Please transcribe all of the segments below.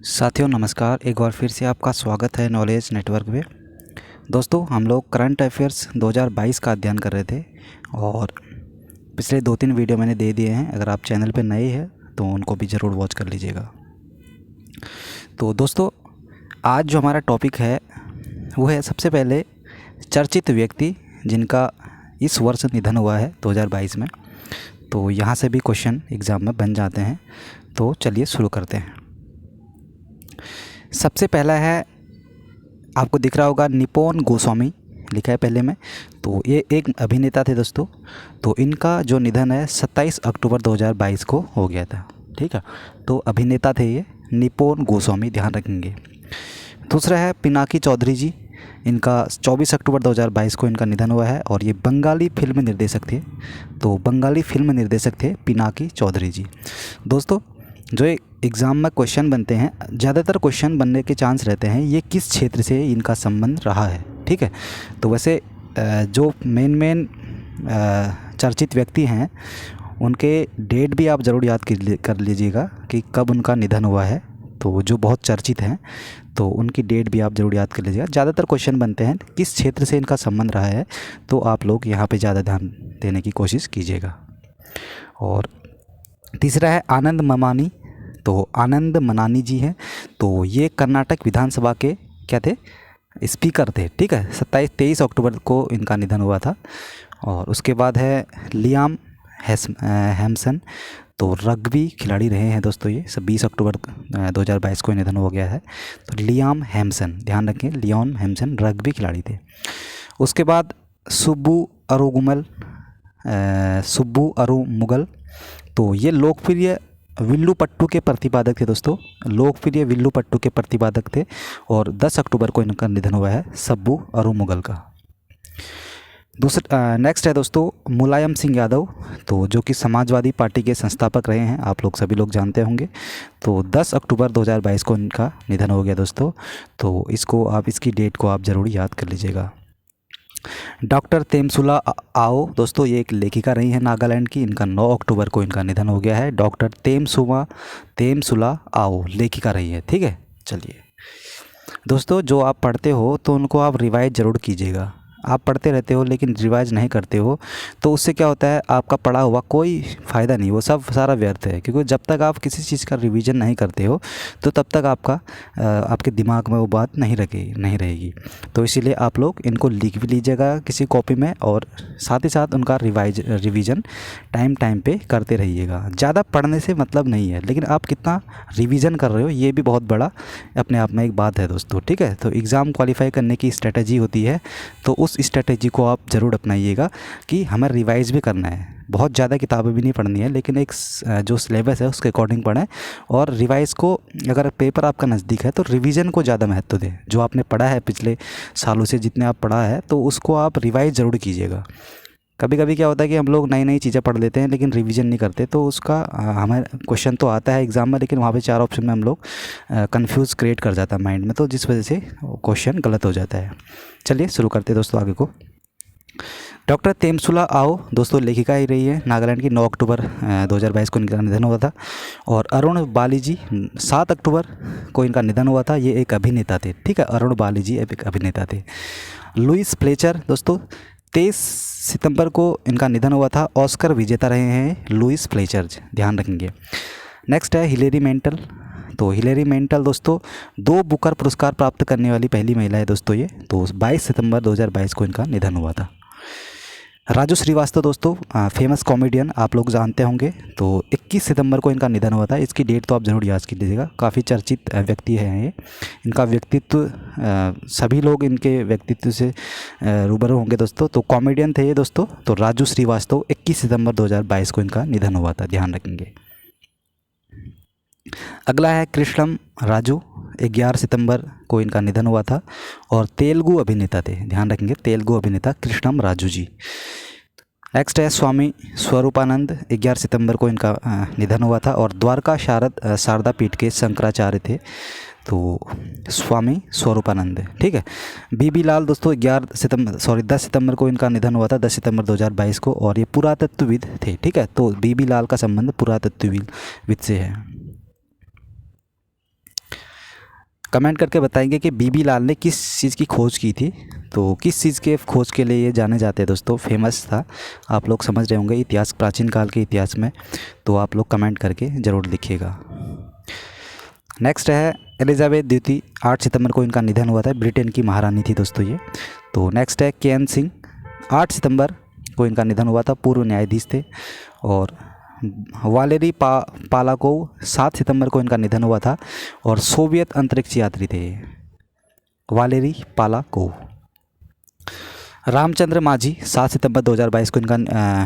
साथियों नमस्कार। एक बार फिर से आपका स्वागत है नॉलेज नेटवर्क में। दोस्तों हम लोग करंट अफेयर्स 2022 का अध्ययन कर रहे थे और पिछले 2-3 वीडियो मैंने दे दिए हैं। अगर आप चैनल पर नए हैं तो उनको भी ज़रूर वॉच कर लीजिएगा। तो दोस्तों आज जो हमारा टॉपिक है वो है सबसे पहले चर्चित व्यक्ति जिनका इस वर्ष निधन हुआ है 2022 में। तो यहाँ से भी क्वेश्चन एग्ज़ाम में बन जाते हैं। तो चलिए शुरू करते हैं। सबसे पहला है, आपको दिख रहा होगा निप्पोन गोस्वामी लिखा है पहले में। तो ये एक अभिनेता थे दोस्तों। तो इनका जो निधन है 27 अक्टूबर 2022 को हो गया था। ठीक है, तो अभिनेता थे ये निप्पोन गोस्वामी, ध्यान रखेंगे। दूसरा है पिनाकी चौधरी जी, इनका 24 अक्टूबर 2022 को इनका निधन हुआ है और ये बंगाली फिल्म निर्देशक थे। तो बंगाली फिल्म निर्देशक थे पिनाकी चौधरी जी। दोस्तों जो एग्ज़ाम में क्वेश्चन बनते हैं, ज़्यादातर क्वेश्चन बनने के चांस रहते हैं ये किस क्षेत्र से इनका संबंध रहा है। ठीक है, तो वैसे जो मेन चर्चित व्यक्ति हैं उनके डेट भी आप ज़रूर याद कर लीजिएगा कि कब उनका निधन हुआ है। तो जो बहुत चर्चित हैं तो उनकी डेट भी आप ज़रूर याद कर लीजिएगा। ज़्यादातर क्वेश्चन बनते हैं किस क्षेत्र से इनका संबंध रहा है, तो आप लोग यहाँ पे ज़्यादा ध्यान देने की कोशिश कीजिएगा। और तीसरा है आनंद ममानी। तो आनंद मनानी जी हैं, तो ये कर्नाटक विधानसभा के क्या थे, स्पीकर थे। ठीक है, 23 अक्टूबर को इनका निधन हुआ था। और उसके बाद है लियाम हैम्सन, तो रग्बी खिलाड़ी रहे हैं दोस्तों। ये 20 अक्टूबर 2022 को निधन हो गया है। तो लियाम हैम्सन, ध्यान रखें, लियाम हैम्सन रग्बी खिलाड़ी थे। उसके बाद सुब्बू अरुमुगल, तो ये लोकप्रिय विल्लू पट्टू के प्रतिपादक थे दोस्तों। लोकप्रिय विल्लू पट्टू के प्रतिपादक थे और 10 अक्टूबर को इनका निधन हुआ है सब्बू अरुमुगल का। दूसरा नेक्स्ट है दोस्तों मुलायम सिंह यादव, तो जो कि समाजवादी पार्टी के संस्थापक रहे हैं, आप लोग सभी लोग जानते होंगे। तो 10 अक्टूबर 2022 को इनका निधन हो गया दोस्तों। तो इसकी डेट को आप ज़रूर याद कर लीजिएगा। डॉक्टर तेमसुला आओ, दोस्तों ये एक लेखिका रही हैं नागालैंड की। इनका 9 अक्टूबर को इनका निधन हो गया है। डॉक्टर तेमसुला आओ लेखिका रही है। ठीक है, चलिए दोस्तों जो आप पढ़ते हो तो उनको आप रिवाइज ज़रूर कीजिएगा। आप पढ़ते रहते हो लेकिन रिवाइज नहीं करते हो तो उससे क्या होता है, आपका पढ़ा हुआ कोई फ़ायदा नहीं, वो सब सारा व्यर्थ है। क्योंकि जब तक आप किसी चीज़ का रिवीजन नहीं करते हो तो तब तक आपके दिमाग में वो बात नहीं रहेगी। तो इसीलिए आप लोग इनको लिख भी लीजिएगा किसी कॉपी में और साथ ही साथ उनका रिवीजन टाइम पे करते रहिएगा। ज़्यादा पढ़ने से मतलब नहीं है, लेकिन आप कितना रिवीजन कर रहे हो ये भी बहुत बड़ा अपने आप में एक बात है दोस्तों। ठीक है, तो एग्ज़ाम क्वालिफाई करने की स्ट्रेटजी होती है, तो उस स्ट्रेटजी को आप ज़रूर अपनाइएगा कि हमें रिवाइज भी करना है। बहुत ज़्यादा किताबें भी नहीं पढ़नी है, लेकिन एक जो सिलेबस है उसके अकॉर्डिंग पढ़ें। और रिवाइज को, अगर पेपर आपका नज़दीक है तो रिवीजन को ज़्यादा महत्व दें। जो आपने पढ़ा है पिछले सालों से, जितने आप पढ़ा है, तो उसको आप रिवाइज ज़रूर कीजिएगा। कभी कभी क्या होता है कि हम लोग नई नई चीज़ें पढ़ लेते हैं लेकिन रिवीजन नहीं करते, तो उसका हमें क्वेश्चन तो आता है एग्ज़ाम में, लेकिन वहाँ पे 4 ऑप्शन में हम लोग कंफ्यूज क्रिएट कर जाता है माइंड में, तो जिस वजह से क्वेश्चन गलत हो जाता है। चलिए शुरू करते हैं दोस्तों आगे को। डॉक्टर तेमसुला आओ दोस्तों लेखिका ही रही है नागालैंड की। 9 अक्टूबर 2022 को इनका निधन हुआ था। और अरुण बाली जी 7 अक्टूबर को इनका निधन हुआ था। ये एक अभिनेता थे। ठीक है, अरुण बाली जी एक अभिनेता थे। लुइस फ्लेचर दोस्तों 23 सितंबर को इनका निधन हुआ था। ऑस्कर विजेता रहे हैं लुइस फ्लेचर, ध्यान रखेंगे। नेक्स्ट है हिलेरी मेंटल। तो हिलेरी मेंटल दोस्तों 2 बुकर पुरस्कार प्राप्त करने वाली पहली महिला है दोस्तों ये। तो 22 सितंबर 2022 को इनका निधन हुआ था। राजू श्रीवास्तव दोस्तों फेमस कॉमेडियन, आप लोग जानते होंगे। तो 21 सितंबर को इनका निधन हुआ था। इसकी डेट तो आप ज़रूर याद कर लीजिएगा। काफ़ी चर्चित व्यक्ति हैं ये। इनका व्यक्तित्व, सभी लोग इनके व्यक्तित्व से रूबरू होंगे दोस्तों। तो कॉमेडियन थे ये दोस्तों। तो राजू श्रीवास्तव 21 सितंबर 2022 को इनका निधन हुआ था, ध्यान रखेंगे। अगला है कृष्णम राजू, 11 सितंबर को इनका निधन हुआ था और तेलुगु अभिनेता थे, ध्यान रखेंगे, तेलुगु अभिनेता कृष्णम राजू जी। नेक्स्ट है स्वामी स्वरूपानंद, 11 सितंबर को इनका निधन हुआ था और द्वारका शारदा पीठ के शंकराचार्य थे। तो स्वामी स्वरूपानंद, ठीक है। बीबी लाल दोस्तों 10 सितंबर को इनका निधन हुआ था, 10 सितंबर 2022 को। और ये पुरातत्वविद थे, ठीक है। तो बीबी लाल का संबंध पुरातत्वविद से है। कमेंट करके बताएंगे कि बीबी लाल ने किस चीज़ की खोज की थी। तो किस चीज़ के खोज के लिए ये जाने जाते हैं दोस्तों, फेमस था, आप लोग समझ रहे होंगे इतिहास, प्राचीन काल के इतिहास में। तो आप लोग कमेंट करके ज़रूर लिखिएगा। नेक्स्ट है एलिजाबेथ द्वितीय, 8 सितंबर को इनका निधन हुआ था, ब्रिटेन की महारानी थी दोस्तों ये। तो नेक्स्ट है केएन सिंह, 8 सितंबर को इनका निधन हुआ था, पूर्व न्यायाधीश थे। और वालेरी पालाकोव, 7 सितंबर को इनका निधन हुआ था और सोवियत अंतरिक्ष यात्री थे वालेरी पालाकोव। रामचंद्र माझी, 7 सितंबर 2022 को इनका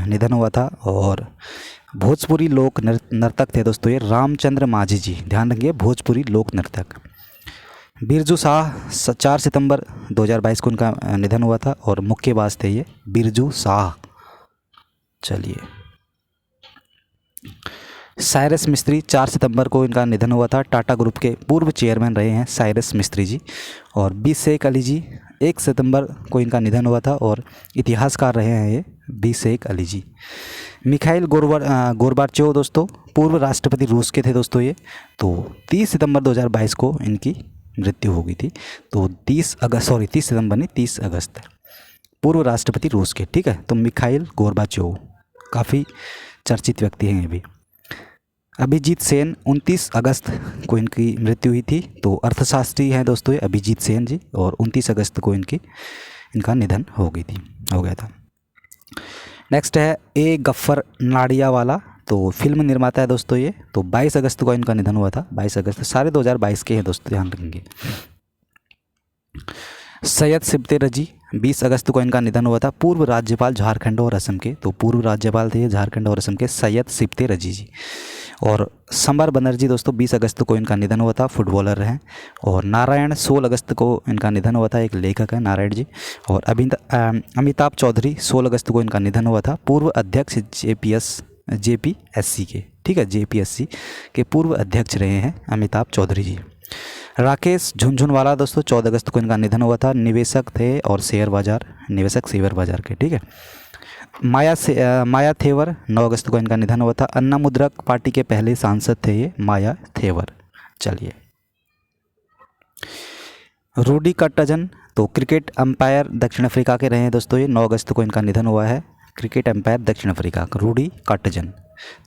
निधन हुआ था और भोजपुरी लोक नर्तक थे दोस्तों ये, रामचंद्र माझी जी, ध्यान रखिए, भोजपुरी लोक नर्तक। बिरजू शाह, 4 सितंबर 2022 को इनका निधन हुआ था और मुक्केबाज थे ये, बिरजू शाह। चलिए, साइरस मिस्त्री, 4 सितंबर को इनका निधन हुआ था, टाटा ग्रुप के पूर्व चेयरमैन रहे हैं साइरस मिस्त्री जी। और बी शेख अली जी, 1 सितंबर को इनका निधन हुआ था और इतिहासकार रहे हैं ये बी शेख अली जी। मिखाइल गोर्बाचेव दोस्तों, पूर्व राष्ट्रपति रूस के थे दोस्तों ये। तो 30 सितंबर 2022 को इनकी मृत्यु हो गई थी। तो 30 सितंबर नहीं, 30 अगस्त, पूर्व राष्ट्रपति रूस के, ठीक है। तो मिखाइल गोर्बाचेव काफ़ी चर्चित व्यक्ति हैं ये भी। अभिजीत सेन, 29 अगस्त को इनकी मृत्यु हुई थी। तो अर्थशास्त्री हैं दोस्तों ये अभिजीत सेन जी, और 29 अगस्त को इनका निधन हो गया था। नेक्स्ट है ए गफ्फर नाडियावाला, तो फिल्म निर्माता है दोस्तों ये। तो 22 अगस्त को इनका निधन हुआ था, 22 अगस्त, सारे 2022 के हैं दोस्तों, ध्यान रखेंगे। सैयद सिबते रजी, 20 अगस्त को इनका निधन हुआ था, पूर्व राज्यपाल झारखंड और असम के। तो पूर्व राज्यपाल थे झारखंड और असम के सैयद सिबते रजी जी। और संबर बनर्जी दोस्तों, 20 अगस्त को इनका निधन हुआ था, फुटबॉलर हैं। और नारायण, 16 अगस्त को इनका निधन हुआ था, एक लेखक है नारायण जी। और अमिताभ चौधरी, 16 अगस्त को इनका निधन हुआ था, पूर्व अध्यक्ष जेपीएससी के, ठीक है, जेपीएससी के पूर्व अध्यक्ष रहे हैं अमिताभ चौधरी जी। राकेश झुनझुनवाला दोस्तों, 14 अगस्त को इनका निधन हुआ था, निवेशक थे और शेयर बाजार के, ठीक है। माया थेवर, 9 अगस्त को इनका निधन हुआ था, अन्ना मुद्रक पार्टी के पहले सांसद थे ये माया थेवर। चलिए, रूडी कट्टजन, तो क्रिकेट अंपायर दक्षिण अफ्रीका के रहे हैं दोस्तों ये, 9 अगस्त को इनका निधन हुआ है, क्रिकेट अंपायर दक्षिण अफ्रीका का रूडी कट्टजन।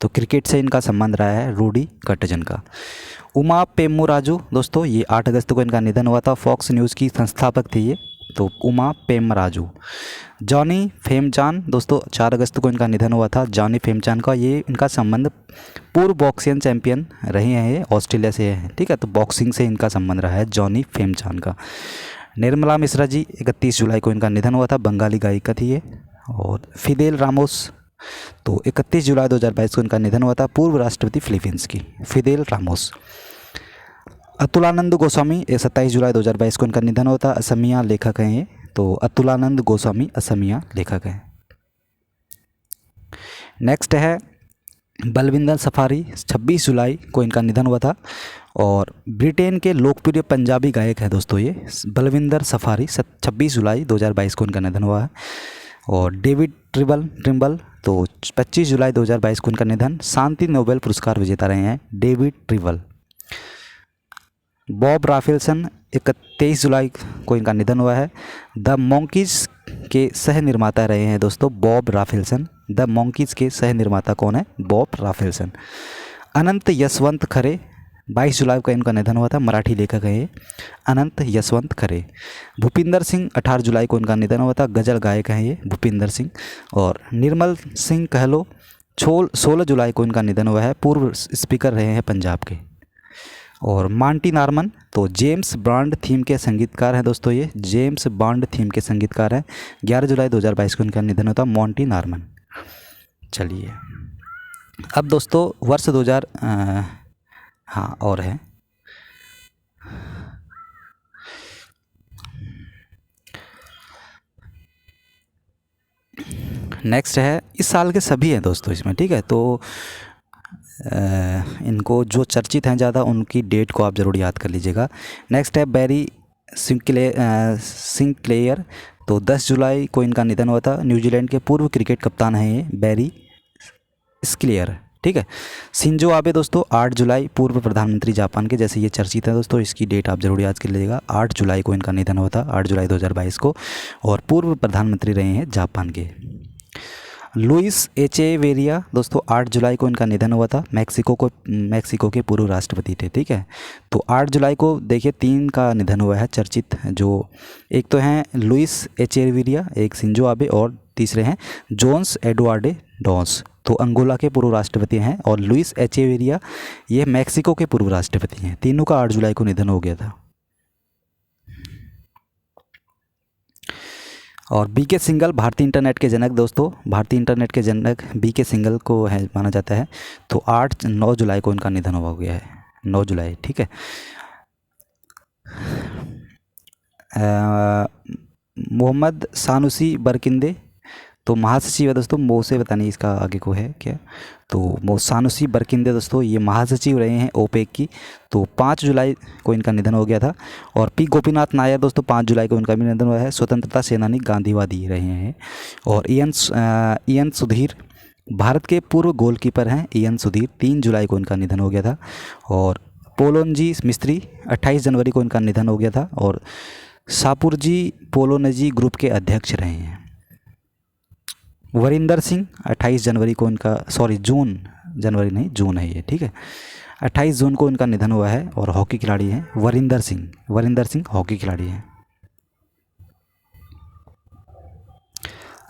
तो क्रिकेट से इनका संबंध रहा है रूडी कट्टजन का। उमा पेम्मराजू दोस्तों, ये 8 अगस्त को इनका निधन हुआ था, फॉक्स न्यूज़ की संस्थापक थी ये। तो उमा पेम्मराजू। जॉनी फेमचान दोस्तों, 4 अगस्त को इनका निधन हुआ था, जॉनी फेमचान का। ये इनका संबंध पूर्व बॉक्सिंग चैंपियन रहे हैं ये, ऑस्ट्रेलिया से है, ठीक है। तो बॉक्सिंग से इनका संबंध रहा है जॉनी फेमचान का। निर्मला मिश्रा जी, 31 जुलाई को इनका निधन हुआ था, बंगाली गायिका थी ये। और फिदेल रामोस, तो 31 जुलाई 2022 को इनका निधन हुआ था, पूर्व राष्ट्रपति फिलीपींस की फिदेल रामोस। अतुलानंद गोस्वामी, 27 जुलाई 2022 को इनका निधन हुआ था, असमिया लेखक हैं ये। तो अतुलानंद गोस्वामी असमिया लेखक हैं। नेक्स्ट है बलविंदर सफारी, 26 जुलाई को इनका निधन हुआ था और ब्रिटेन के लोकप्रिय पंजाबी गायक हैं दोस्तों ये बलविंदर सफारी। 26 जुलाई 2022 को इनका निधन हुआ है। और डेविड ट्रिम्बल, तो 25 जुलाई 2022 को इनका निधन, शांति नोबेल पुरस्कार विजेता रहे हैं डेविड ट्रिम्बल। बॉब राफेल्सन, 23 जुलाई को इनका निधन हुआ है। द मॉन्कीज के सह निर्माता रहे हैं दोस्तों बॉब राफेल्सन। द मॉन्कीज के सह निर्माता कौन है? बॉब राफेल्सन। अनंत यशवंत खरे, 22 जुलाई को इनका निधन हुआ था, मराठी लेखक है ये अनंत यशवंत खरे। भूपिंदर सिंह, 18 जुलाई को इनका निधन हुआ था, गज़ल गायक हैं ये भूपिंदर सिंह। और निर्मल सिंह कहलो, 16 जुलाई को इनका निधन हुआ है, पूर्व स्पीकर रहे हैं पंजाब के। और मांटी नार्मन, तो जेम्स बॉन्ड थीम के संगीतकार हैं दोस्तों ये जेम्स बॉन्ड थीम के संगीतकार हैं। 11 जुलाई 2022 को इनका निधन होता, मॉन्टी नार्मन। चलिए अब दोस्तों वर्ष 2000 हाँ और है नेक्स्ट है, इस साल के सभी हैं दोस्तों इसमें, ठीक है। तो इनको जो चर्चित हैं ज़्यादा उनकी डेट को आप ज़रूर याद कर लीजिएगा। नेक्स्ट है बैरी सिंक्लेयर, तो 10 जुलाई को इनका निधन हुआ था, न्यूजीलैंड के पूर्व क्रिकेट कप्तान हैं ये बैरी स्क्लेयर, ठीक है। शिंजो आबे दोस्तों 8 जुलाई, पूर्व प्रधानमंत्री जापान के, जैसे ये चर्चित है दोस्तों, इसकी डेट आप जरूर याद कर लीजिएगा। 8 जुलाई को इनका निधन हुआ था, 8 जुलाई 2022 को, और पूर्व प्रधानमंत्री रहे हैं जापान के। लुइस एचेवेरिया दोस्तों 8 जुलाई को इनका निधन हुआ था, मैक्सिको के पूर्व राष्ट्रपति थे। ठीक है, तो 8 जुलाई को देखिए 3 का निधन हुआ है चर्चित, जो एक तो हैं लुइस एचेवेरिया, एक शिंजो आबे, और तीसरे हैं जोन्स एडुआर्डे डॉस। तो अंगोला के पूर्व राष्ट्रपति हैं, और लुइस एचेवेरिया ये मैक्सिको के पूर्व राष्ट्रपति हैं। तीनों का 8 जुलाई को निधन हो गया था। और बीके सिंघल भारतीय इंटरनेट के जनक दोस्तों, भारतीय इंटरनेट के जनक बीके सिंघल को है माना जाता है। तो 9 जुलाई को इनका निधन हो गया है, 9 जुलाई। ठीक है, मोहम्मद सानुसी बरकिंदे, तो महासचिव है दोस्तों, मो से पता नहीं इसका आगे को है क्या। तो सानुसी बरकिंदे दोस्तों ये महासचिव रहे हैं ओपेक की। तो 5 जुलाई को इनका निधन हो गया था। और पी गोपीनाथ नायर दोस्तों 5 जुलाई को इनका भी निधन हुआ है, स्वतंत्रता सेनानी, गांधीवादी रहे हैं। और ईएन सुधीर भारत के पूर्व गोलकीपर हैं, ईएन सुधीर 3 जुलाई को इनका निधन हो गया था। और पोलोनजी मिस्त्री 28 जनवरी को इनका निधन हो गया था। और सापुरजी पोलोनजी ग्रुप के अध्यक्ष रहे हैं। वरिंदर सिंह 28 जनवरी को इनका, जून, जनवरी नहीं जून है ये, ठीक है, 28 जून को इनका निधन हुआ है। और हॉकी खिलाड़ी हैं वरिंदर सिंह हॉकी खिलाड़ी हैं।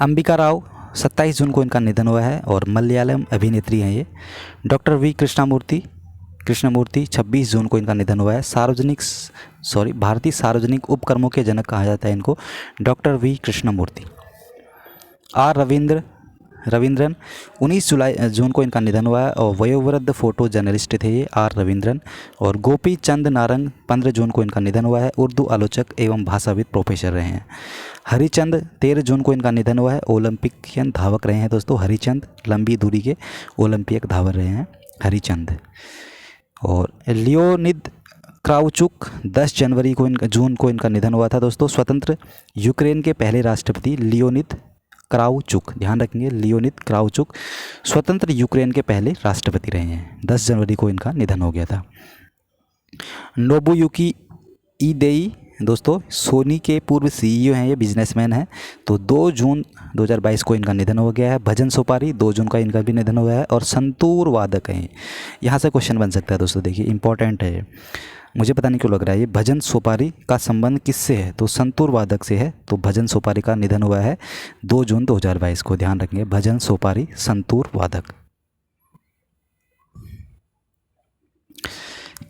अंबिका राव 27 जून को इनका निधन हुआ है, और मलयालम अभिनेत्री हैं ये। डॉक्टर वी कृष्णमूर्ति 26 जून को इनका निधन हुआ है। भारतीय सार्वजनिक उपक्रमों के जनक कहा जाता है इनको, doctor V Krishnamurthy. R Ravindran 19 जून को इनका निधन हुआ है, और वयोवृद्ध फोटो जर्नलिस्ट थे ये आर रविंद्रन। और गोपी चंद नारंग 15 जून को इनका निधन हुआ है, उर्दू आलोचक एवं भाषाविद प्रोफेसर रहे हैं। हरिचंद 13 जून को इनका निधन हुआ है, ओलंपियन धावक रहे हैं दोस्तों हरिचंद, लंबी दूरी के ओलंपिक धावक रहे हैं हरिचंद। और लियोनिद क्राउचुक 10 जून को इनका निधन हुआ था दोस्तों, स्वतंत्र यूक्रेन के पहले राष्ट्रपति लियोनिद क्राउचुक, ध्यान रखेंगे लियोनिद क्राउचुक स्वतंत्र यूक्रेन के पहले राष्ट्रपति रहे हैं। 10 जनवरी को इनका निधन हो गया था। नोबुयुकी इदेई दोस्तों सोनी के पूर्व सीईओ हैं, ये बिजनेसमैन हैं। तो 2 जून 2022 को इनका निधन हो गया है। भजन सोपारी 2 जून का इनका भी निधन हुआ है। और संतूर वादक हैं, यहाँ से क्वेश्चन बन सकता है दोस्तों, देखिए इंपॉर्टेंट है, मुझे पता नहीं क्यों लग रहा है ये भजन सोपारी का संबंध किससे है, तो संतूर वादक से है। तो भजन सोपारी का निधन हुआ है 2 जून 2022 को, ध्यान रखेंगे भजन सोपारी संतूर वादक।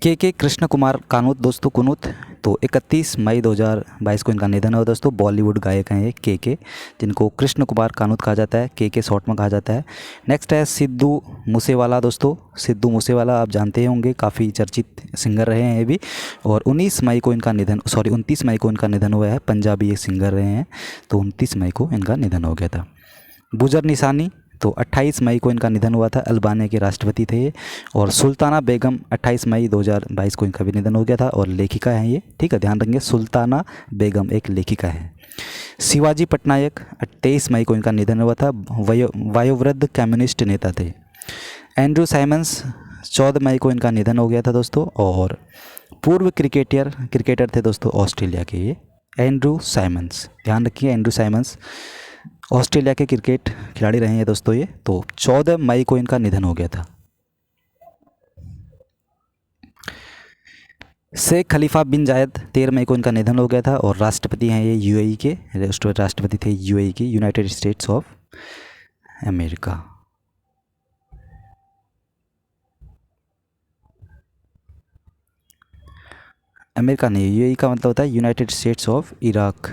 के कृष्ण कुमार कानुत दोस्तों कुनुत, तो 31 मई 2022 को इनका निधन हुआ दोस्तों। बॉलीवुड गायक हैं ये के जिनको कृष्ण कुमार कानुत कहा जाता है, के शॉर्ट में कहा जाता है। नेक्स्ट है सिद्धू मूसेवाला दोस्तों, सिद्धू मूसेवाला आप जानते होंगे, काफ़ी चर्चित सिंगर रहे हैं ये भी। और 29 मई को इनका निधन 29 मई को इनका निधन हुआ है, पंजाबी एक सिंगर रहे हैं। तो 29 मई को इनका निधन हो गया था। बुजर निसानी तो 28 मई को इनका निधन हुआ था, अल्बानिया के राष्ट्रपति थे ये। और सुल्ताना बेगम 28 मई 2022 को इनका भी निधन हो गया था, और लेखिका हैं ये, ठीक है ध्यान रखेंगे सुल्ताना बेगम एक लेखिका है। शिवाजी पटनायक 23 मई को इनका निधन हुआ था, वयोवृद्ध कम्युनिस्ट नेता थे। एंड्रू साइमंस 14 मई को इनका निधन हो गया था दोस्तों। और पूर्व क्रिकेटर थे दोस्तों ऑस्ट्रेलिया के ये एंड्रू साइमंस, ध्यान रखिए एंड्रू साइमंस ऑस्ट्रेलिया के क्रिकेट खिलाड़ी रहे हैं दोस्तों ये। तो 14 मई को इनका निधन हो गया था। शेख खलीफा बिन जायद 13 मई को इनका निधन हो गया था, और राष्ट्रपति हैं ये यूएई के, राष्ट्रपति थे यूएई के, United States of America. America नहीं, यूएई का मतलब होता है United States of Iraq.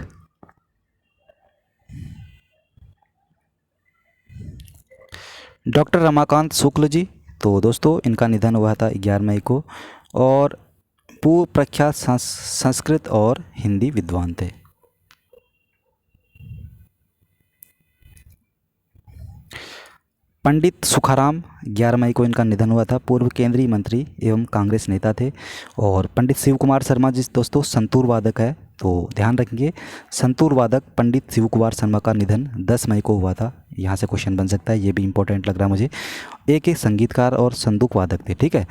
Doctor Ramakant Shukla ji, तो दोस्तों इनका निधन हुआ था 11 मई को, और पूर्व प्रख्यात संस्कृत और हिंदी विद्वान थे। पंडित सुखाराम 11 मई को इनका निधन हुआ था, पूर्व केंद्रीय मंत्री एवं कांग्रेस नेता थे। और पंडित शिव कुमार शर्मा जी दोस्तों संतूर वादक है, तो ध्यान रखेंगे संतूर वादक पंडित शिव कुमार शर्मा का निधन 10 मई को हुआ था। यहाँ से क्वेश्चन बन सकता है, ये भी इंपॉर्टेंट लग रहा है मुझे। एक संगीतकार और संदूक वादक थे, ठीक है।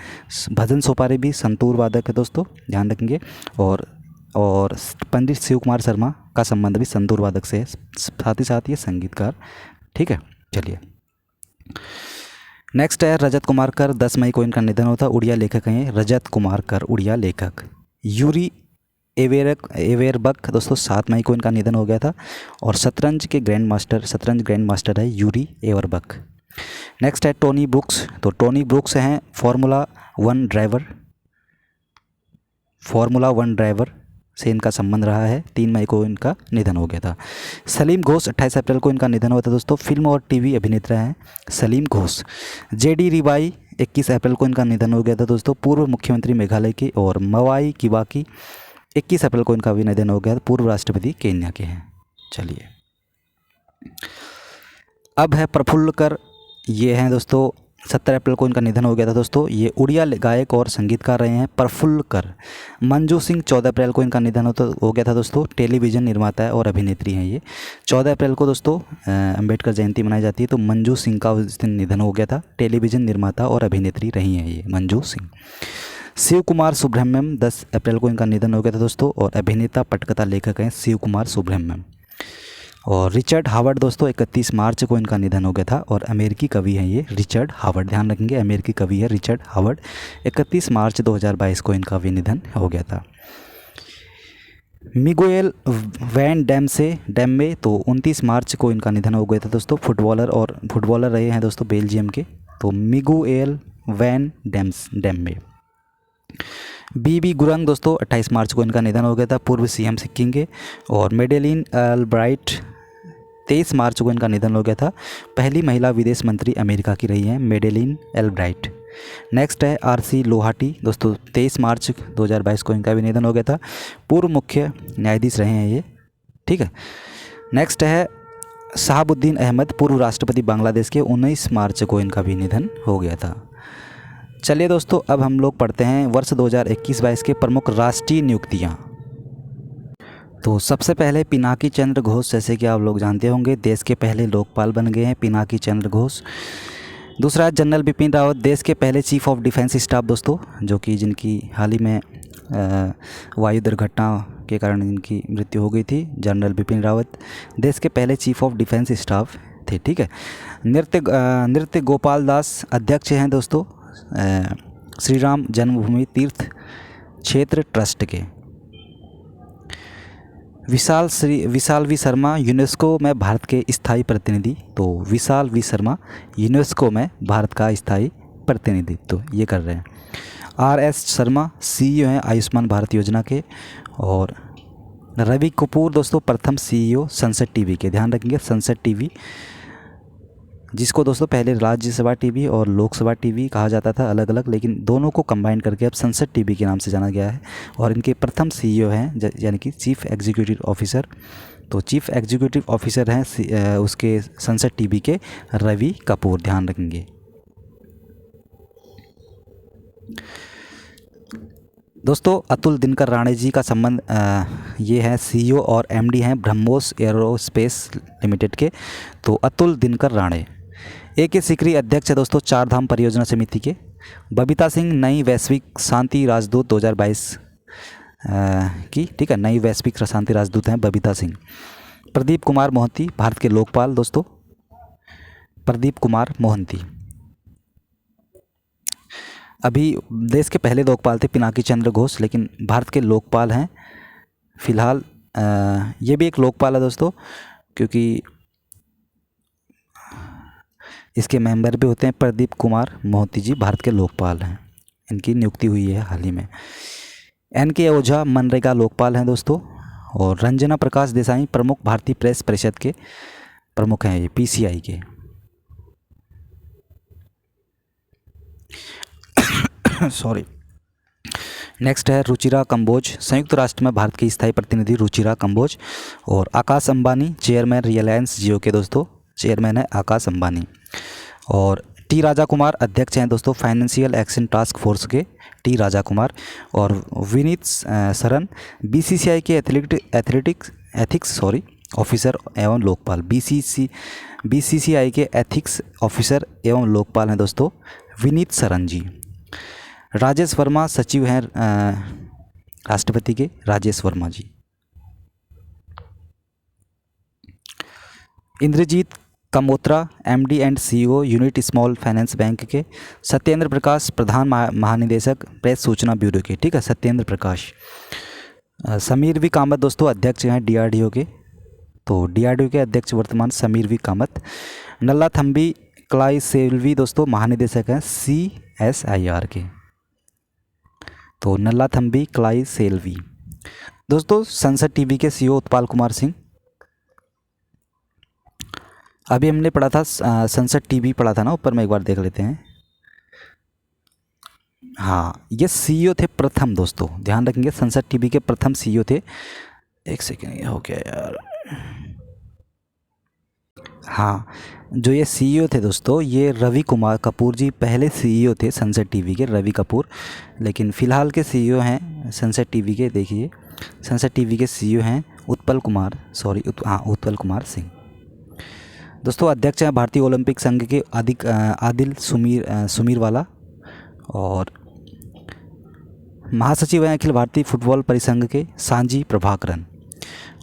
भजन सोपारी भी संतूर वादक है दोस्तों, ध्यान रखेंगे। और पंडित शिव कुमार शर्मा का संबंध भी संतूर वादक से है, साथ ही साथ ये संगीतकार, ठीक है। चलिए नेक्स्ट है रजत कुमार कर, 10 मई को इनका निधन होता। उड़िया लेखक हैं रजत कुमार कर, उड़िया लेखक। यूरी एवेरबक दोस्तों 7 मई को इनका निधन हो गया था। और शतरंज ग्रैंड मास्टर है यूरी एवेरबक। नेक्स्ट है टोनी ब्रुक्स, तो टोनी ब्रुक्स हैं फार्मूला वन ड्राइवर से इनका संबंध रहा है। 3 मई को इनका निधन हो गया था। सलीम घोष 28 अप्रैल को इनका निधन हुआ था दोस्तों, फिल्म और टीवी अभिनेता हैं सलीम घोष। जेडी रिबाई 21 अप्रैल को इनका निधन हो गया था दोस्तों, पूर्व मुख्यमंत्री मेघालय के। और मवाई किबाकी 21 अप्रैल को इनका भी निधन हो गया था, पूर्व राष्ट्रपति केन्या के हैं। चलिए अब है प्रफुल्ल कर, ये हैं दोस्तों 17 अप्रैल को इनका निधन हो गया था दोस्तों। ये उड़िया गायक और संगीतकार रहे हैं प्रफुल्ल कर। मंजू सिंह 14 अप्रैल को इनका निधन हो गया था दोस्तों, टेलीविज़न निर्माता है और अभिनेत्री हैं ये। 14 अप्रैल को दोस्तों अंबेडकर जयंती मनाई जाती है, तो मंजू सिंह का उस दिन निधन हो गया था। टेलीविज़न निर्माता और अभिनेत्री रही हैं ये मंजू सिंह। शिव कुमार सुब्रह्मण्यम 10 अप्रैल को इनका निधन हो गया था दोस्तों, और अभिनेता पटकथा लेखक हैं शिव कुमार सुब्रह्मण्यम। और रिचर्ड हावर्ड दोस्तों 31 मार्च को इनका निधन हो गया था, और अमेरिकी कवि हैं ये रिचर्ड हावर्ड, ध्यान रखेंगे अमेरिकी कवि है रिचर्ड हावर्ड। 31 मार्च 2022 को इनका भी निधन हो गया था। मिगुएल वैन डैमे तो 29 मार्च को इनका निधन हो गया था दोस्तों, फुटबॉलर रहे हैं दोस्तों बेल्जियम के। तो मिगुएल वैन डैमे। बीबी गुरंग दोस्तों 28 मार्च को इनका निधन हो गया था, पूर्व सीएम सिक्किम के। और मेडेलिन अल्ब्राइट 23 मार्च को इनका निधन हो गया था, पहली महिला विदेश मंत्री अमेरिका की रही हैं मेडेलिन अल्ब्राइट। नेक्स्ट है आरसी लोहाटी दोस्तों 23 मार्च 2022 को इनका भी निधन हो गया था, पूर्व मुख्य न्यायाधीश रहे हैं ये, ठीक है। नेक्स्ट है शहाबुद्दीन अहमद, पूर्व राष्ट्रपति बांग्लादेश के, 19 मार्च को इनका भी निधन हो गया था। चलिए दोस्तों अब हम लोग पढ़ते हैं वर्ष 2021-22 के प्रमुख राष्ट्रीय नियुक्तियाँ। तो सबसे पहले पिनाकी चंद्र घोष, जैसे कि आप लोग जानते होंगे देश के पहले लोकपाल बन गए हैं पिनाकी चंद्र घोष। दूसरा जनरल बिपिन रावत, देश के पहले चीफ ऑफ डिफेंस स्टाफ दोस्तों, जो कि जिनकी हाल ही में वायु दुर्घटना के कारण इनकी मृत्यु हो गई थी। जनरल बिपिन रावत देश के पहले चीफ ऑफ डिफेंस स्टाफ थे, ठीक है। नृत्य गोपाल दास अध्यक्ष हैं दोस्तों श्री राम जन्मभूमि तीर्थ क्षेत्र ट्रस्ट के। विशाल वी शर्मा यूनेस्को में भारत के स्थायी प्रतिनिधि, तो विशाल वी शर्मा यूनेस्को में भारत का स्थायी प्रतिनिधित्व ये कर रहे हैं। RS शर्मा CEO हैं आयुष्मान भारत योजना के। और रवि कपूर दोस्तों प्रथम CEO संसद टीवी के, ध्यान रखेंगे संसद टीवी, जिसको दोस्तों पहले राज्यसभा टीवी और लोकसभा टीवी कहा जाता था अलग अलग, लेकिन दोनों को कंबाइन करके अब संसद टीवी के नाम से जाना गया है। और इनके प्रथम CEO हैं यानी कि चीफ एग्जीक्यूटिव ऑफिसर, तो चीफ एग्जीक्यूटिव ऑफिसर हैं उसके संसद टीवी के रवि कपूर, ध्यान रखेंगे। दोस्तों अतुल दिनकर राणे जी का संबंध ये है CEO और MD हैं ब्रह्मोस एरोस्पेस लिमिटेड के, तो अतुल दिनकर राणे। AK सिकरी अध्यक्ष है दोस्तों चार धाम परियोजना समिति के। बबीता सिंह नई वैश्विक शांति राजदूत 2022 की, ठीक है, नई वैश्विक शांति राजदूत हैं बबीता सिंह। प्रदीप कुमार मोहंती भारत के लोकपाल दोस्तों, प्रदीप कुमार मोहंती। अभी देश के पहले लोकपाल थे पिनाकी चंद्र घोष, लेकिन भारत के लोकपाल हैं फिलहाल। ये भी एक लोकपाल है दोस्तों, क्योंकि इसके मेंबर भी होते हैं। प्रदीप कुमार मोहंती जी भारत के लोकपाल हैं, इनकी नियुक्ति हुई है हाल ही में। NK ओझा मनरेगा लोकपाल हैं दोस्तों। और रंजना प्रकाश देसाई प्रमुख भारतीय प्रेस परिषद के प्रमुख हैं, ये PCI के। सॉरी। नेक्स्ट है रुचिरा कंबोज, संयुक्त राष्ट्र में भारत की स्थायी प्रतिनिधि रुचिरा कंबोज। और आकाश अंबानी चेयरमैन रिलायंस जियो के दोस्तों, चेयरमैन है आकाश अंबानी। और T राजा कुमार अध्यक्ष हैं दोस्तों फाइनेंशियल एक्शन टास्क फोर्स के, टी राजा कुमार। और विनीत सरन बीसीसीआई के एथिक्स ऑफिसर एवं लोकपाल। बीसीसीआई के एथिक्स ऑफिसर एवं लोकपाल हैं दोस्तों विनीत सरन जी। राजेश वर्मा सचिव हैं राष्ट्रपति के, Rajesh Verma ji. Inderjit Kamotra MD and CEO Unity Small Finance Bank के। सत्येंद्र प्रकाश प्रधान महानिदेशक प्रेस सूचना ब्यूरो के, ठीक है, सत्येंद्र प्रकाश। समीर वी कामत दोस्तों अध्यक्ष हैं डीआरडीओ के, तो डीआरडीओ के अध्यक्ष वर्तमान समीर वी कामत। नल्ला थम्बी क्लाई सेल्वी दोस्तों महानिदेशक हैं CSIR के, तो नल्ला थम्बी क्लाई सेल्वी। दोस्तों संसद टीवी के सीईओ उत्पल कुमार सिंह। अभी हमने पढ़ा था संसद टीवी पढ़ा था ना ऊपर में, एक बार देख लेते हैं। हाँ, ये सीईओ थे प्रथम दोस्तों, ध्यान रखेंगे संसद टीवी के प्रथम सीईओ थे। एक सेकेंड, ये हो गया यार। हाँ, जो ये सीईओ थे दोस्तों ये रवि कुमार कपूर जी पहले सीईओ थे संसद टीवी के, रवि कपूर। लेकिन फ़िलहाल के सीईओ हैं संसद टीवी के, देखिए संसद टीवी के सीईओ हैं उत्पल कुमार सिंह। दोस्तों अध्यक्ष हैं भारतीय ओलंपिक संघ के आदिल सुमीरवाला। और महासचिव हैं अखिल भारतीय फुटबॉल परिसंघ के सांजी प्रभाकरन।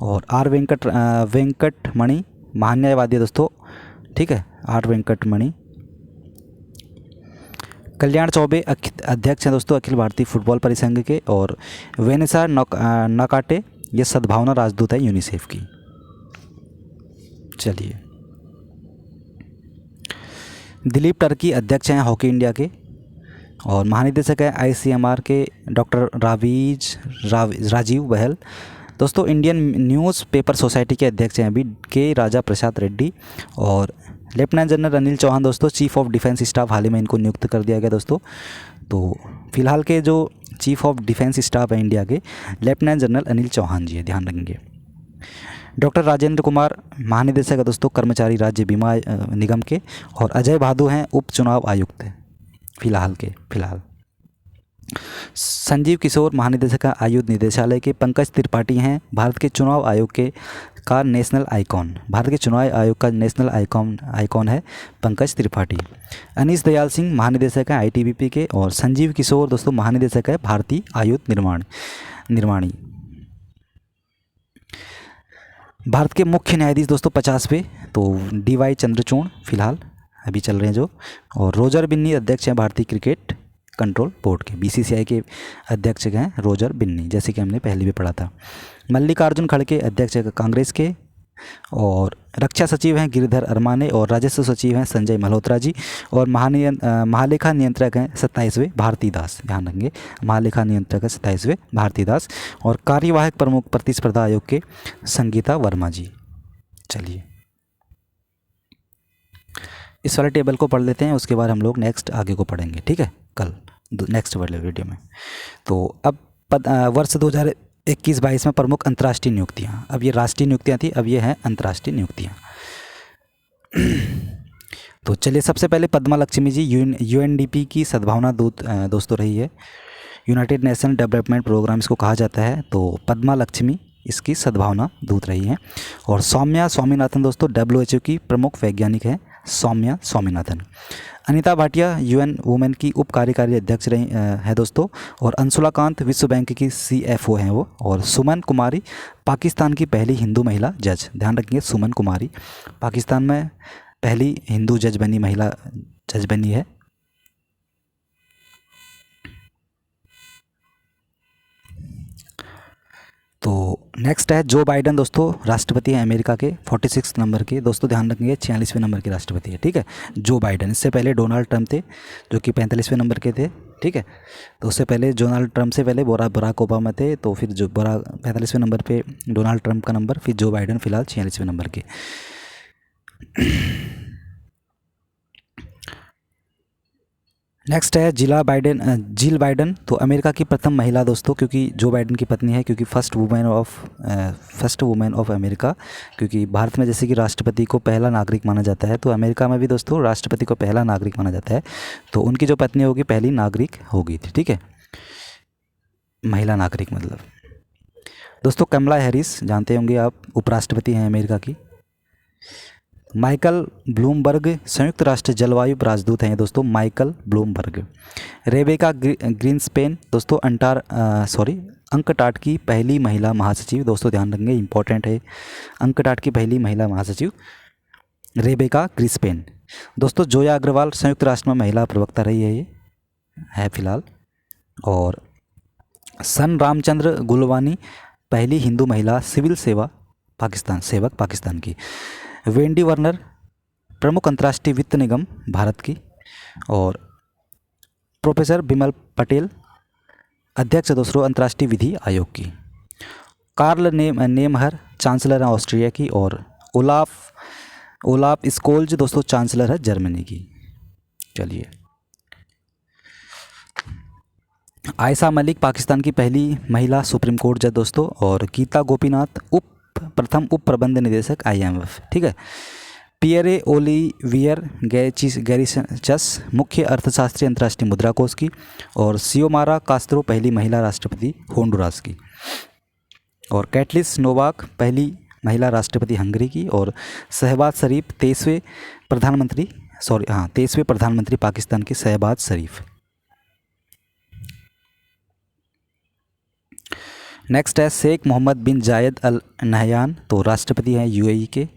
और वेंकटमणि महान्यायवादी दोस्तों, ठीक है, आर वेंकटमणि। कल्याण चौबे अध्यक्ष हैं दोस्तों अखिल भारतीय फुटबॉल परिसंघ के। और वेनेसा नकाटे ये सद्भावना राजदूत है यूनिसेफ की। चलिए, दिलीप टर्की अध्यक्ष हैं हॉकी इंडिया के। और महानिदेशक है ICMR के डॉक्टर राजीव बहल। दोस्तों इंडियन न्यूज़ पेपर सोसाइटी के अध्यक्ष हैं अभी के राजा प्रसाद रेड्डी। और लेफ्टिनेंट जनरल अनिल चौहान दोस्तों चीफ ऑफ डिफेंस स्टाफ, हाल ही में इनको नियुक्त कर दिया गया दोस्तों। तो फिलहाल के जो चीफ ऑफ डिफेंस स्टाफ है इंडिया के लेफ्टिनेंट जनरल अनिल चौहान जी है, ध्यान रखेंगे। डॉक्टर राजेंद्र कुमार महानिदेशक है दोस्तों कर्मचारी राज्य बीमा निगम के। और अजय भादु हैं उप चुनाव आयुक्त फिलहाल। संजीव किशोर महानिदेशक आयुध निदेशालय के। पंकज त्रिपाठी हैं भारत के चुनाव आयोग का नेशनल आइकॉन। भारत के चुनाव आयोग का नेशनल आइकॉन है पंकज त्रिपाठी। अनीश दयाल सिंह महानिदेशक हैं ITBP के। और संजीव किशोर दोस्तों महानिदेशक है भारतीय आयुध निर्माणी। भारत के मुख्य न्यायाधीश दोस्तों 50वें तो DY चंद्रचूड़ फिलहाल अभी चल रहे हैं जो। और रोजर बिन्नी अध्यक्ष हैं भारतीय क्रिकेट कंट्रोल बोर्ड के। BCCI के अध्यक्ष हैं रोजर बिन्नी, जैसे कि हमने पहले भी पढ़ा था। मल्लिकार्जुन खड़गे अध्यक्ष हैं कांग्रेस के। और रक्षा सचिव हैं गिरिधर अरमाने। और राजस्व सचिव हैं संजय मल्होत्रा जी। और महालेखा नियंत्रक हैं 27वें भारती दास, ध्यान रखेंगे महालेखा नियंत्रक है 27वें भारती दास। और कार्यवाहक प्रमुख प्रतिस्पर्धा आयोग के संगीता वर्मा जी। चलिए इस वाले टेबल को पढ़ लेते हैं, उसके बाद हम लोग नेक्स्ट आगे को पढ़ेंगे, ठीक है, कल नेक्स्ट वाले वीडियो में। तो अब वर्ष 2021-22 में प्रमुख अंतर्राष्ट्रीय नियुक्तियाँ, अब ये राष्ट्रीय नियुक्तियाँ थी, अब ये हैं अंतर्राष्ट्रीय नियुक्तियाँ। तो चलिए सबसे पहले पद्मा लक्ष्मी जी UNDP की सद्भावना दूत दोस्तों रही है। यूनाइटेड नेशन डेवलपमेंट प्रोग्राम इसको कहा जाता है। तो पद्मा लक्ष्मी इसकी सद्भावना दूत रही हैं। और सौम्या स्वामीनाथन दोस्तों WHO की प्रमुख वैज्ञानिक है सौम्या स्वामीनाथन। अनीता भाटिया UN वुमेन की उप कार्यकारी अध्यक्ष रही है दोस्तों। और अंशुला कांत विश्व बैंक की CFO हैं वो। और सुमन कुमारी पाकिस्तान की पहली हिंदू महिला जज, ध्यान रखेंगे सुमन कुमारी पाकिस्तान में पहली हिंदू महिला जज बनी है। तो नेक्स्ट है जो बाइडन दोस्तों, राष्ट्रपति हैं अमेरिका के 46 नंबर के दोस्तों, ध्यान रखेंगे 46वें नंबर के राष्ट्रपति है, ठीक है, जो बाइडन। इससे पहले डोनाल्ड ट्रंप थे जो कि 45वें नंबर के थे, ठीक है। तो उससे पहले डोनाल्ड ट्रंप से पहले बराक ओबामा थे, तो फिर जो 45वें नंबर पे डोनाल्ड ट्रंप का नंबर, फिर जो बाइडन फिलहाल 46वें नंबर के। नेक्स्ट है जिल बाइडन, तो अमेरिका की प्रथम महिला दोस्तों, क्योंकि जो बाइडन की पत्नी है, क्योंकि फर्स्ट वुमेन ऑफ अमेरिका, क्योंकि भारत में जैसे कि राष्ट्रपति को पहला नागरिक माना जाता है, तो अमेरिका में भी दोस्तों राष्ट्रपति को पहला नागरिक माना जाता है। तो उनकी जो पत्नी होगी पहली नागरिक होगी थी, ठीक है। महिला नागरिक मतलब। दोस्तों कमला हैरिस जानते होंगे आप, उपराष्ट्रपति हैं अमेरिका की। माइकल ब्लूमबर्ग संयुक्त राष्ट्र जलवायु राजदूत हैं दोस्तों, माइकल ब्लूमबर्ग। रेबेका ग्रीन्सपेन दोस्तों अंकटाड की पहली महिला महासचिव। दोस्तों ध्यान रखेंगे, इंपॉर्टेंट है, अंकटाड की पहली महिला महासचिव रेबेका ग्रीन्सपेन। दोस्तों जोया अग्रवाल संयुक्त राष्ट्र में महिला प्रवक्ता रही है, ये है फिलहाल। और सन रामचंद्र गुलवानी पहली हिंदू महिला सिविल सेवा सेवक पाकिस्तान की। वेंडी वर्नर प्रमुख अंतर्राष्ट्रीय वित्त निगम भारत की। और प्रोफेसर बिमल पटेल अध्यक्ष दोस्तों अंतर्राष्ट्रीय विधि आयोग की। कार्ल नेमहर चांसलर है ऑस्ट्रिया की। और ओलाफ स्कोल्ज दोस्तों चांसलर है जर्मनी की। चलिए, आयशा मलिक पाकिस्तान की पहली महिला सुप्रीम कोर्ट जज दोस्तों। और गीता गोपीनाथ प्रथम उप प्रबंध निदेशक IMF, ठीक है। पियरे ओलिवियर गैरिचस मुख्य अर्थशास्त्री अंतर्राष्ट्रीय मुद्रा कोष की। और सियोमारा कास्त्रो पहली महिला राष्ट्रपति होंडुरास की। और कैटलिस नोवाक पहली महिला राष्ट्रपति हंगरी की। और शहबाज शरीफ 23वें प्रधानमंत्री पाकिस्तान के शहबाज शरीफ। नेक्स्ट है Sheikh Mohammed bin Zayed Al Nahyan, तो राष्ट्रपति हैं UAE के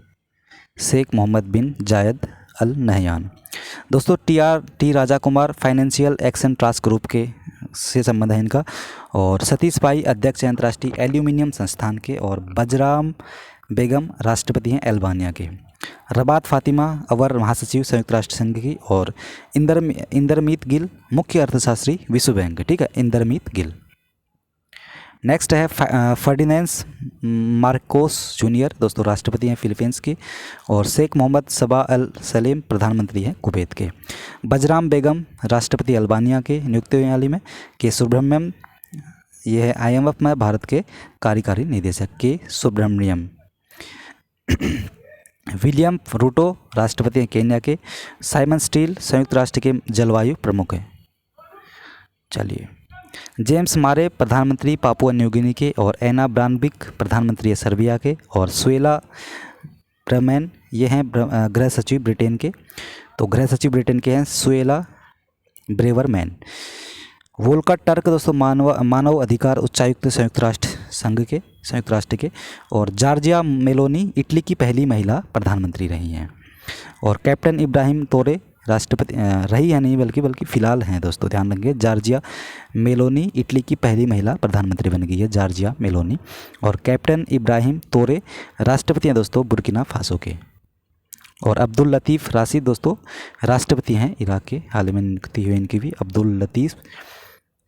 Sheikh Mohammed bin Zayed Al Nahyan. दोस्तों T Raja Kumar Financial Action Task Group के से संबंध है इनका। और सतीश पाई अध्यक्ष हैं अंतर्राष्ट्रीय एल्यूमिनियम संस्थान के। और बजराम बेगम राष्ट्रपति हैं अल्बानिया के। रबात फातिमा अवर महासचिव संयुक्त राष्ट्र संघ की। और इंदरमीत गिल मुख्य अर्थशास्त्री विश्व बैंक, ठीक है, इंदरमीत गिल। नेक्स्ट है फर्डिनेंस मार्कोस जूनियर दोस्तों राष्ट्रपति हैं फिलीपींस के। और शेख मोहम्मद सबा अल सलेम प्रधानमंत्री हैं कुवैत के। बजराम बेगम राष्ट्रपति अल्बानिया के नियुक्त हुए हाल ही में। के सुब्रह्मण्यम ये है IMF में भारत के कार्यकारी निदेशक के सुब्रह्मण्यम। विलियम रूटो राष्ट्रपति हैं केन्या के। साइमन स्टील संयुक्त राष्ट्र के जलवायु प्रमुख हैं। चलिए, जेम्स मारे प्रधानमंत्री पापुआ न्यू गिनी के। और एना ब्रानबिक प्रधानमंत्री है सर्बिया के। और सुएला ब्रमैन ये हैं गृह सचिव ब्रिटेन के। तो गृह सचिव ब्रिटेन के हैं सुएला ब्रेवरमैन। वोल्कर टर्क दोस्तों मानव अधिकार उच्चायुक्त संयुक्त राष्ट्र के। और जॉर्जिया मेलोनी इटली की पहली महिला प्रधानमंत्री रही हैं। और कैप्टन इब्राहिम तोरे राष्ट्रपति रही है नहीं बल्कि फ़िलहाल हैं दोस्तों, ध्यान रखेंगे। जॉर्जिया मेलोनी इटली की पहली महिला प्रधानमंत्री बन गई है, जॉर्जिया मेलोनी। और कैप्टन इब्राहिम तोरे राष्ट्रपति हैं दोस्तों बुर्किना फासो के। और अब्दुल लतीफ़ राशिद दोस्तों राष्ट्रपति हैं इराक के, हाल ही में नियुक्ति हुई इनकी भी, अब्दुल लतीफ़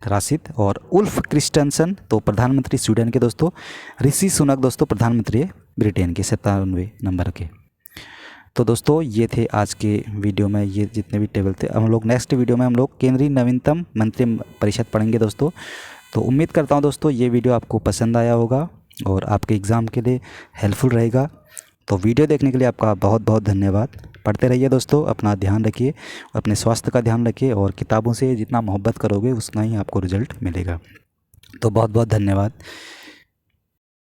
राशिद। और उल्फ क्रिस्टनसन तो प्रधानमंत्री स्वीडन के दोस्तों। ऋषि सुनक दोस्तों प्रधानमंत्री है ब्रिटेन के 97वें नंबर के। तो दोस्तों ये थे आज के वीडियो में, ये जितने भी टेबल थे। हम लोग नेक्स्ट वीडियो में हम लोग केंद्रीय नवीनतम मंत्री परिषद पढ़ेंगे दोस्तों। तो उम्मीद करता हूँ दोस्तों ये वीडियो आपको पसंद आया होगा और आपके एग्ज़ाम के लिए हेल्पफुल रहेगा। तो वीडियो देखने के लिए आपका बहुत बहुत धन्यवाद। पढ़ते रहिए दोस्तों, अपना ध्यान रखिए, अपने स्वास्थ्य का ध्यान रखिए। और किताबों से जितना मोहब्बत करोगे उतना ही आपको रिजल्ट मिलेगा। तो बहुत बहुत धन्यवाद।